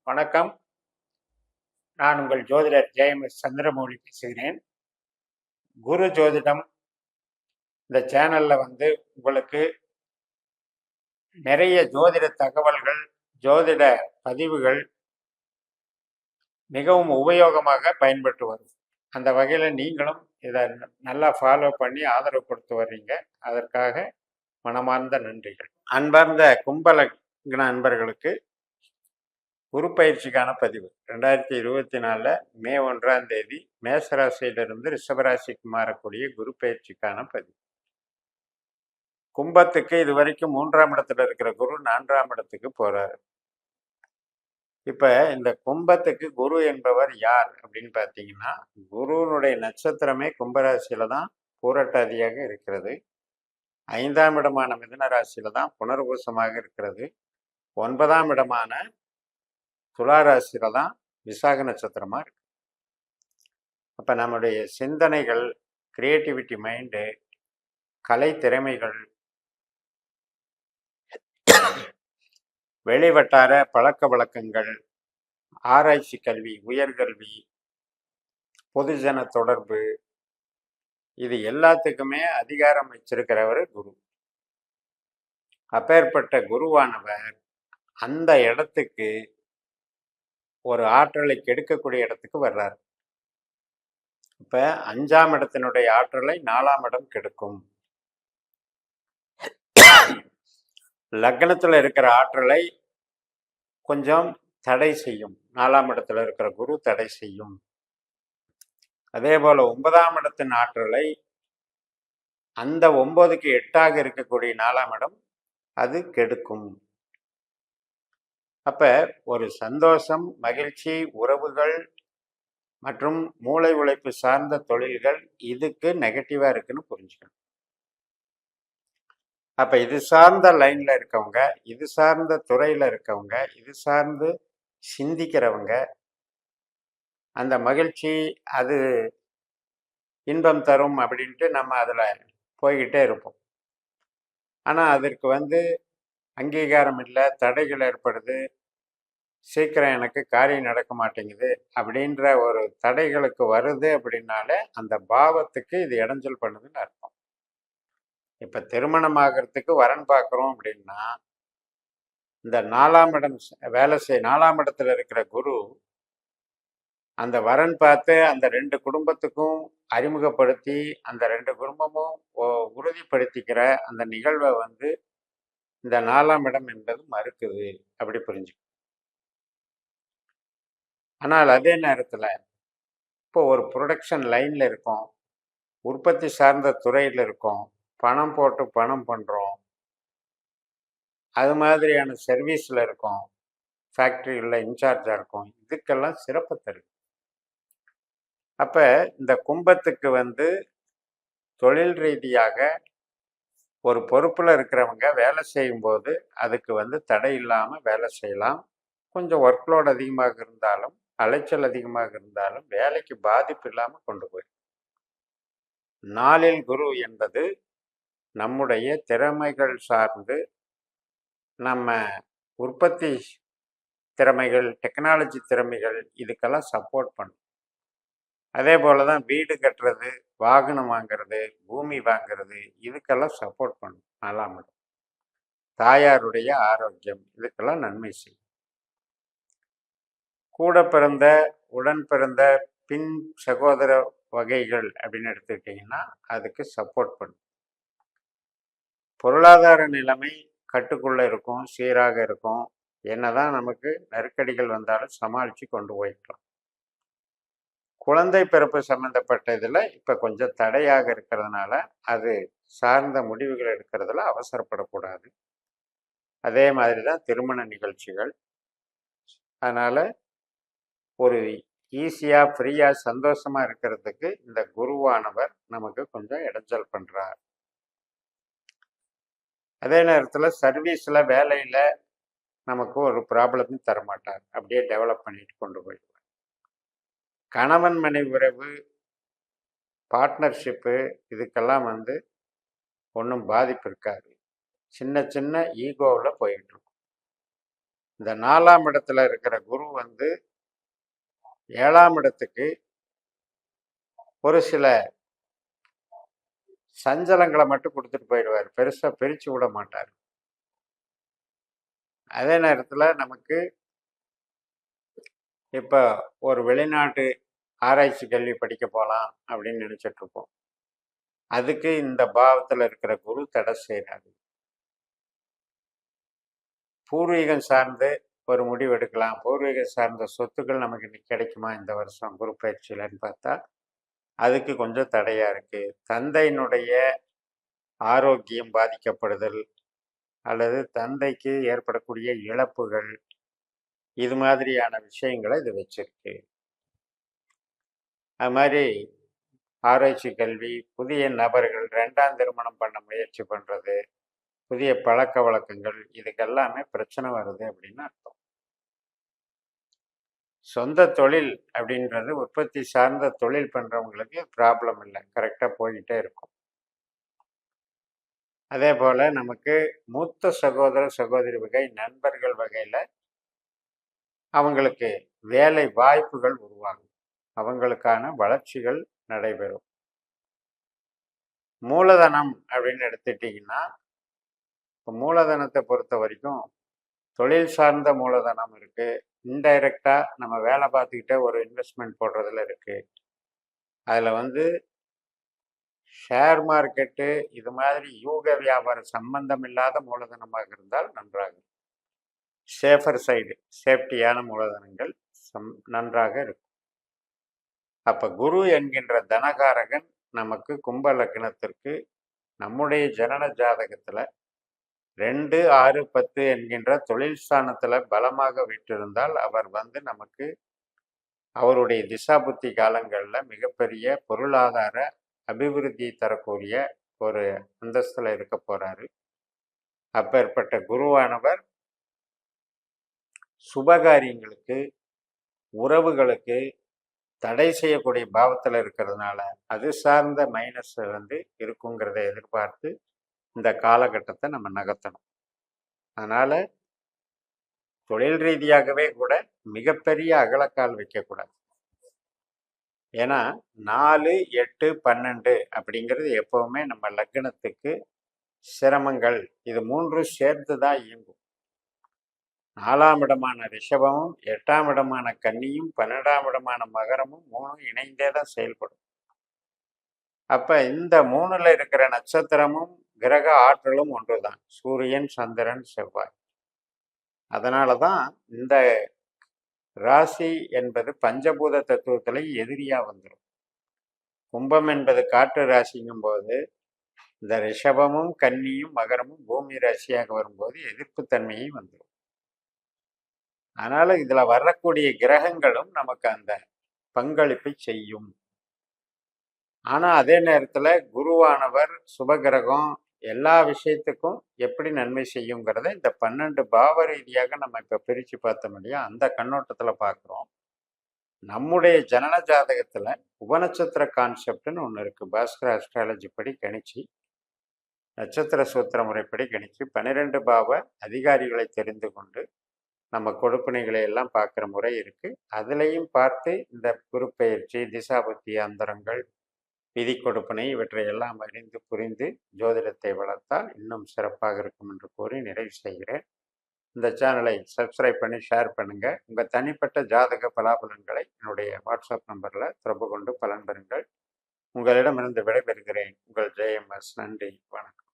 வணக்கம். நான் உங்கள் ஜோதிடர் ஜெயம்எஸ் சந்திரமௌலி பேசுகிறேன். குரு ஜோதிடம் இந்த சேனல்ல உங்களுக்கு நிறைய ஜோதிட தகவல்கள், ஜோதிட பதிவுகள் மிகவும் உபயோகமாக பயன்பட்டு வரும். அந்த வகையில் நீங்களும் இதை நல்லா ஃபாலோ பண்ணி ஆதரவு கொடுத்து வர்றீங்க. அதற்காக மனமார்ந்த நன்றிகள். அன்பார்ந்த கும்பலக்ன அன்பர்களுக்கு குரு பயிற்சிக்கான பதிவு 2024 மே 1ஆம் தேதி மேசராசியிலிருந்து ரிஷபராசிக்கு மாறக்கூடிய குரு பயிற்சிக்கான பதிவு. கும்பத்துக்கு இதுவரைக்கும் 3ஆம் இடத்துல இருக்கிற குரு 4ஆம் இடத்துக்கு போறாரு. இப்ப இந்த கும்பத்துக்கு குரு என்பவர் யார் அப்படின்னு பார்த்தீங்கன்னா, குருனுடைய நட்சத்திரமே கும்பராசியில தான் பூரட்டாதியாக இருக்கிறது. 5ஆம் இடமான மிதுன ராசியில தான் புனர்பூசமாக இருக்கிறது. 9ஆம் இடமான துளாராசியில தான் விசாக நட்சத்திரமா இருக்கு. அப்ப நம்முடைய சிந்தனைகள், கிரியேட்டிவிட்டி மைண்டு, கலை திறமைகள், வெளிவட்டார பழக்க வழக்கங்கள், ஆராய்ச்சி கல்வி, உயர்கல்வி, பொதுஜன தொடர்பு, இது எல்லாத்துக்குமே அதிகாரம் வச்சிருக்கிறவர் குரு. அப்பேற்பட்ட குருவானவர் அந்த இடத்துக்கு ஒரு ஆற்றலை கெடுக்கக்கூடிய இடத்துக்கு வர்றார். இப்ப 5ஆம் இடத்தினுடைய ஆற்றலை 4ஆம் இடம் கெடுக்கும். லக்னத்துல இருக்கிற ஆற்றலை கொஞ்சம் தடை செய்யும். 4ஆம் இடத்துல இருக்கிற குரு தடை செய்யும். அதே போல 9ஆம் இடத்தின் ஆற்றலை அந்த 9க்கு 8ஆக இருக்கக்கூடிய 4ஆம் இடம் அது கெடுக்கும். அப்ப ஒரு சந்தோஷம், மகிழ்ச்சி, உறவுகள் மற்றும் மூளை உழைப்பு சார்ந்த தொழில்கள் இதுக்கு நெகட்டிவா இருக்குன்னு புரிஞ்சுக்கணும். அப்ப இது சார்ந்த லைன்ல இருக்கவங்க, இது சார்ந்த துறையில இருக்கவங்க, இது சார்ந்து சிந்திக்கிறவங்க, அந்த மகிழ்ச்சி அது இன்பம் தரும் அப்படின்ட்டு நம்ம அதுல போய்கிட்டே இருப்போம். ஆனா அதற்கு அங்கீகாரம் இல்லை, தடைகள் ஏற்படுது, சீக்கிரம் எனக்கு காரியம் நடக்க மாட்டேங்குது அப்படின்ற ஒரு தடைகளுக்கு வருது அப்படின்னாலே அந்த பாவத்துக்கு இது இடைஞ்சல் பண்ணுதுன்னு அர்த்தம். இப்ப திருமணம் ஆகிறதுக்கு வரன் பார்க்குறோம் அப்படின்னா, இந்த 4ஆம் இடம் வேலை 4ஆம் இடத்துல இருக்கிற குரு அந்த வரன் பார்த்து அந்த 2 குடும்பத்துக்கும் அறிமுகப்படுத்தி அந்த 2 குடும்பமும் உறுதிப்படுத்திக்கிற அந்த நிகழ்வை இந்த 4ஆம் இடம் என்பது மறுக்குது. அப்படி புரிஞ்சுக்கணும். ஆனால் அதே நேரத்துல இப்போ ஒரு ப்ரொடக்ஷன் லைன்ல இருக்கோம், உற்பத்தி சார்ந்த துறையில் இருக்கோம், பணம் போட்டு பணம் பண்றோம், அது மாதிரியான சர்வீஸ்ல இருக்கோம், ஃபேக்டரியில் இன்சார்ஜா இருக்கும், இதுக்கெல்லாம் சிறப்பு தருது. அப்ப இந்த கும்பத்துக்கு தொழில் ரீதியாக ஒரு பொறுப்புல இருக்கிறவங்க வேலை செய்யும்போது அதுக்கு தடை இல்லாம வேலை செய்யலாம். கொஞ்சம் ஒர்க்லோட் அதிகமாக இருந்தாலும், அலைச்சல் அதிகமாக இருந்தாலும் வேலைக்கு பாதிப்பு இல்லாமல் கொண்டு போய் 4இல் குரு என்பது நம்முடைய திறமைகள் சார்ந்து நம்ம உற்பத்தி திறமைகள், டெக்னாலஜி திறமைகள் இதுக்கெல்லாம் சப்போர்ட் பண்ணும். அதே போலதான் வீடு கட்டுறது, வாகனம் வாங்கிறது, பூமி வாங்கிறது இதுக்கெல்லாம் சப்போர்ட் பண்ணும் 4ஆம் இடம். தாயாருடைய ஆரோக்கியம் இதுக்கெல்லாம் நன்மை செய்யும். கூட பிறந்த, உடன் பிறந்த, பின் சகோதர வகைகள் அப்படின்னு எடுத்துக்கிட்டிங்கன்னா அதுக்கு சப்போர்ட் பண்ணும். பொருளாதார நிலைமை கட்டுக்குள்ள இருக்கும், சீராக இருக்கும். என்னதான் நமக்கு நெருக்கடிகள் வந்தாலும் சமாளித்து கொண்டு போய்க்கலாம். குழந்தை பிறப்பு சம்பந்தப்பட்ட இதில் இப்போ கொஞ்சம் தடையாக இருக்கிறதுனால அது சார்ந்த முடிவுகள் எடுக்கிறதுல அவசரப்படக்கூடாது. அதே மாதிரி தான் திருமண நிகழ்ச்சிகள். அதனால் ஒரு ஈஸியாக, ஃப்ரீயாக, சந்தோஷமாக இருக்கிறதுக்கு இந்த குருவானவர் நமக்கு கொஞ்சம் இடைஞ்சல் பண்ணுறார். அதே நேரத்தில் சர்வீஸில், வேலையில் நமக்கு ஒரு ப்ராப்ளத்தையும் தரமாட்டார். அப்படியே டெவலப் பண்ணிட்டு கொண்டு போயிடுவார். கணவன் மனைவி உறவு, பார்ட்னர்ஷிப்பு இதுக்கெல்லாம் ஒன்றும் பாதிப்பு இருக்காது. சின்ன சின்ன ஈகோவில் போயிட்டு இருக்கும். இந்த 4ஆம் இடத்துல இருக்கிற குரு வந்து 7ஆம் இடத்துக்கு ஒரு சில சஞ்சலங்களை மட்டும் கொடுத்துட்டு போயிடுவார். பெருசா பிரிச்சு விட மாட்டார். அதே நேரத்துல நமக்கு இப்ப ஒரு வெளிநாட்டு ஆராய்ச்சி கல்வி படிக்க போலாம் அப்படின்னு நினைச்சிட்டு இருப்போம். அதுக்கு இந்த பாவத்துல இருக்கிற குரு தடை செய்யறாரு. பூர்வீகம் சார்ந்து ஒரு முடிவு எடுக்கலாம். பூர்வீகம் சார்ந்த சொத்துக்கள் நமக்கு இன்னைக்கு கிடைக்குமா இந்த வருஷம் குரு பயிற்சியிலன்னு பார்த்தா அதுக்கு கொஞ்சம் தடையா இருக்கு. தந்தையினுடைய ஆரோக்கியம் பாதிக்கப்படுதல் அல்லது தந்தைக்கு ஏற்படக்கூடிய இழப்புகள், இது மாதிரியான விஷயங்களை இது வச்சிருக்கு. அது மாதிரி ஆராய்ச்சி கல்வி, புதிய நபர்கள் 2ஆம் திருமணம் பண்ண முயற்சி பண்றது, புதிய பழக்க வழக்கங்கள், இதுக்கெல்லாமே பிரச்சனை வருது அப்படின்னு அர்த்தம். சொந்த தொழில் அப்படின்றது உற்பத்தி சார்ந்த தொழில் பண்றவங்களுக்கு ப்ராப்ளம் இல்லை, கரெக்டா போய்கிட்டே இருக்கும். அதே போல நமக்கு மூத்த சகோதர சகோதரி வகை நண்பர்கள் வகையில அவங்களுக்கு வேலை வாய்ப்புகள் உருவாகும், அவங்களுக்கான வளர்ச்சிகள் நடைபெறும். மூலதனம் அப்படின்னு எடுத்துட்டீங்கன்னா, இப்போ மூலதனத்தை பொறுத்த வரைக்கும் தொழில் சார்ந்த மூலதனம் இருக்கு, இன்டைரக்டா நம்ம வேலை பார்த்துக்கிட்டே ஒரு இன்வெஸ்ட்மெண்ட் போடுறதுல இருக்கு. அதுல வந்து ஷேர் மார்க்கெட்டு இது மாதிரி யூக வியாபாரம் சம்பந்தம் இல்லாத மூலதனமாக இருந்தால் நன்றாக, சேஃபர் சைடு, சேஃப்டியான மூலதனங்கள் நன்றாக இருக்கும். அப்ப குரு என்கின்ற தனகாரகன் நமக்கு கும்ப லக்னத்திற்கு நம்முடைய ஜனன ஜாதகத்துல 2, 6, 10 என்கின்ற தொழில் ஸ்தானத்துல பலமாக விட்டிருந்தால் அவர் வந்து நமக்கு அவருடைய திசா புத்தி காலங்கள்ல மிகப்பெரிய பொருளாதார அபிவிருத்தி தரக்கூடிய ஒரு அந்தஸ்துல இருக்க போறாரு. அப்பேற்பட்ட குருவானவர் சுபகாரியங்களுக்கு, உறவுகளுக்கு தடை செய்யக்கூடிய பாவத்தில் இருக்கிறதுனால அது சார்ந்த மைனஸ் வந்து இருக்குங்கிறத எதிர்பார்த்து இந்த காலகட்டத்தை நம்ம நகர்த்தணும். அதனால தொழில் ரீதியாகவே கூட மிகப்பெரிய அகலக்கால் வைக்கக்கூடாது. ஏன்னா 4, 8, 12 அப்படிங்கிறது எப்பவுமே நம்ம லக்னத்துக்கு சிரமங்கள், இது 3 சேர்த்து தான் இயங்கும். 4ஆம் இடமான ரிஷபமும் 8ஆம் இடமான கன்னியும் 12ஆம் இடமான மகரமும் 3 இணைந்தே தான் செயல்படும். அப்ப இந்த 3ல இருக்கிற நட்சத்திரமும் கிரக ஆற்றலும் ஒன்றுதான், சூரியன், சந்திரன், செவ்வாய். அதனாலதான் இந்த ராசி என்பது பஞ்சபூத தத்துவத்துல எதிரியா வந்துடும். கும்பம் என்பது காற்று ராசிங்கும் போது இந்த ரிஷபமும் கன்னியும் மகரமும் பூமி ராசியாக வரும்போது எதிர்ப்பு தன்மையும் வந்துடும். அதனால இதுல வரக்கூடிய கிரகங்களும் நமக்கு அந்த பங்களிப்பை செய்யும். ஆனா அதே நேரத்துல குருவானவர் சுபகிரகம் எல்லா விஷயத்துக்கும் எப்படி நன்மை செய்யுங்கிறத இந்த 12 பாவ ரீதியாக நம்ம இப்ப பிரிச்சு பார்த்தோம் இல்லையா, அந்த கண்ணோட்டத்துல பார்க்குறோம். நம்முடைய ஜனன ஜாதகத்துல உபநட்சத்திர கான்செப்ட்னு ஒன்று இருக்கு. பாஸ்கர அஸ்ட்ராலஜி படி கணிச்சு, நட்சத்திர சூத்திர முறைப்படி கணிச்சு 12 பாவ அதிகாரிகளை தெரிந்து கொண்டு நம்ம கொடுப்பினைகளை எல்லாம் பார்க்குற முறை இருக்கு. அதுலேயும் பார்த்து இந்த குருப்பெயர்ச்சி, திசாபுத்தி அந்தரங்கள், விதி கொடுப்பினை இவற்றை எல்லாம் அறிந்து புரிந்து ஜோதிடத்தை வளர்த்தால் இன்னும் சிறப்பாக இருக்கும் என்று கூறி நிறைவு செய்கிறேன். இந்த சேனலை சப்ஸ்கிரைப் பண்ணி ஷேர் பண்ணுங்க. உங்கள் தனிப்பட்ட ஜாதக பலாபலன்களை என்னுடைய வாட்ஸ்அப் நம்பரில் தொடர்பு கொண்டு பலன் பெறுங்கள். உங்களிடமிருந்து விடைபெறுகிறேன். உங்கள் JMS. நன்றி, வணக்கம்.